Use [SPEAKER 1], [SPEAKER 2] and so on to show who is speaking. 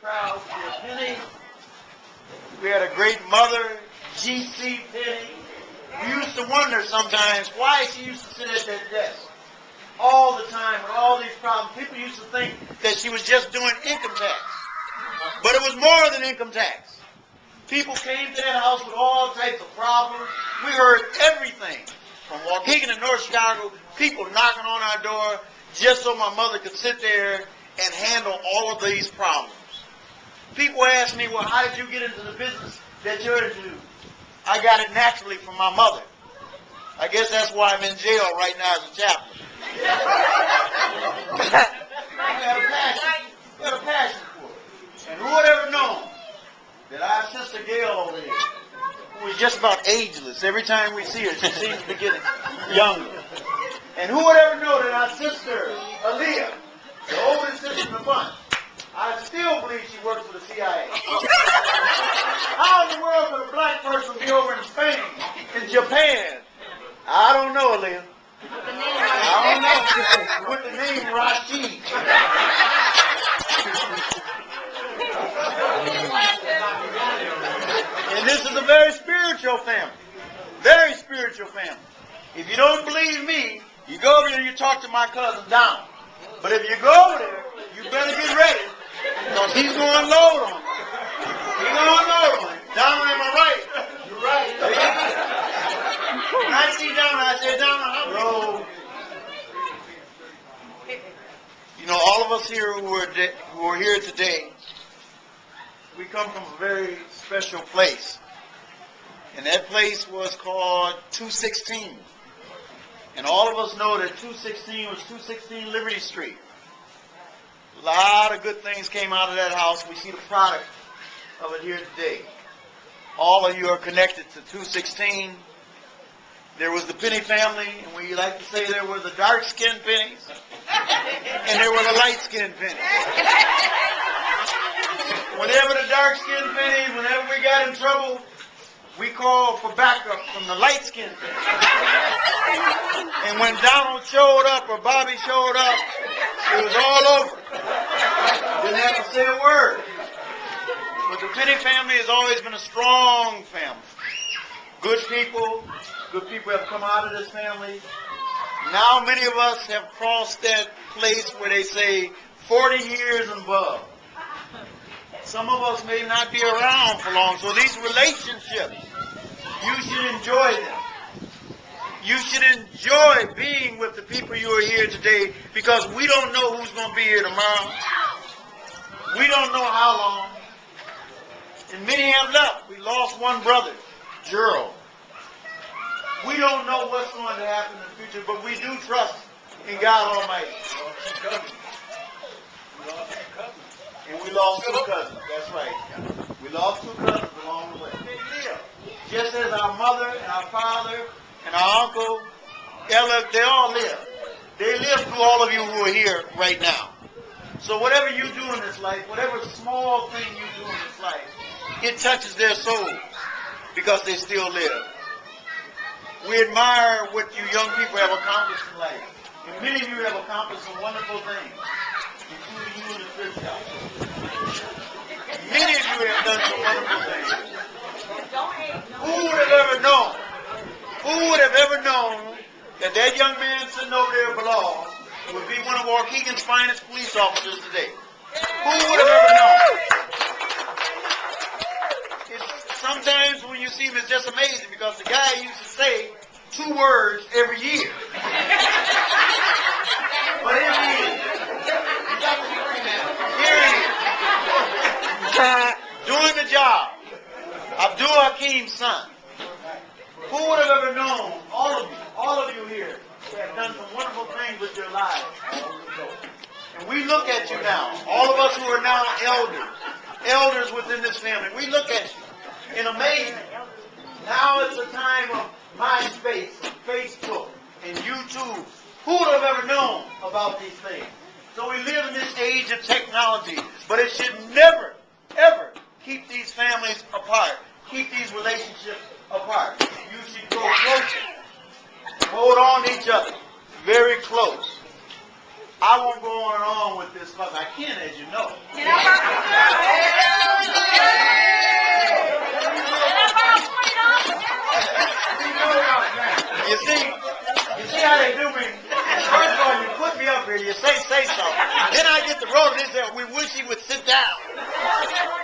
[SPEAKER 1] proud to be a Penny. We had a great mother, G.C. Penny. We used to wonder sometimes why she used to sit at that desk all the time with all these problems. People used to think that she was just doing income tax. But it was more than income tax. People came to that house with all types of problems. We heard everything from Waukegan to North Chicago, people knocking on our door just so my mother could sit there and handle all of these problems. People ask me, well, how did you get into the business that you're into? I got it naturally from my mother. I guess that's why I'm in jail right now as a chaplain. I had a passion for it. And who would ever known that our sister Gail over here, who is just about ageless, every time we see her, she seems to be getting younger. And who would ever know that our sister, Aaliyah, the oldest sister in the bunch, I still believe she works for the CIA. How in the world could a black person be over in Spain, in Japan? I don't know, Aaliyah. I don't know. With the name Rashid. And this is a very spiritual family. Very spiritual family. If you don't believe me, you go over there and you talk to my cousin Don. But if you go over there, you better get ready. Because he's going low on you. He's going low on you. Don, am I right? You're right. When I see Don, I say, Don, how low? You know, all of us here who are here today, we come from a very special place. And that place was called 216. And all of us know that 216 was 216 Liberty Street. A lot of good things came out of that house. We see the product of it here today. All of you are connected to 216. There was the Penny family, and we like to say there were the dark-skinned Pennies, and there were the light-skinned Pennies. Whenever the dark-skinned Pennies, whenever we got in trouble, we called for backup from the light-skinned Pennies. And when Donald showed up or Bobby showed up, it was all over. Didn't have to say a word. But the Penny family has always been a strong family. Good people have come out of this family. Now many of us have crossed that place where they say 40 years and above. Some of us may not be around for long. So these relationships, you should enjoy them. You should enjoy being with the people you are here today, because we don't know who's going to be here tomorrow. We don't know how long. And many have left. We lost one brother, Gerald. We don't know what's going to happen in the future, but we do trust in God Almighty. And we lost two cousins. That's right. We lost two cousins along the way. They live. Just as our mother and our father and our uncle, they all live. They live through all of you who are here right now. So whatever you do in this life, whatever small thing you do in this life, it touches their souls because they still live. We admire what you young people have accomplished in life. And many of you have accomplished some wonderful things, including you in the church house. Many of you have done some wonderful things. Who would have ever known? Who would have ever known that that young man sitting over there below would be one of Waukegan's finest police officers today? Who would have ever known? Sometimes when you see him, it's just amazing because the guy used to say 2 words every year. But here he is. Here he is. Doing the job. Abdul Hakim's son. Who would have ever known? All of you here have done some wonderful things with your lives. And we look at you now. All of us who are now elders within this family, we look at you in amazement. Now it's a time of MySpace, and Facebook, and YouTube. Who would have ever known about these things? So we live in this age of technology, but it should never, ever keep these families apart. Keep these relationships apart. You should go closer. Hold on to each other. Very close. I won't go on and on with this because I can, as you know. he said, we wish he would sit down.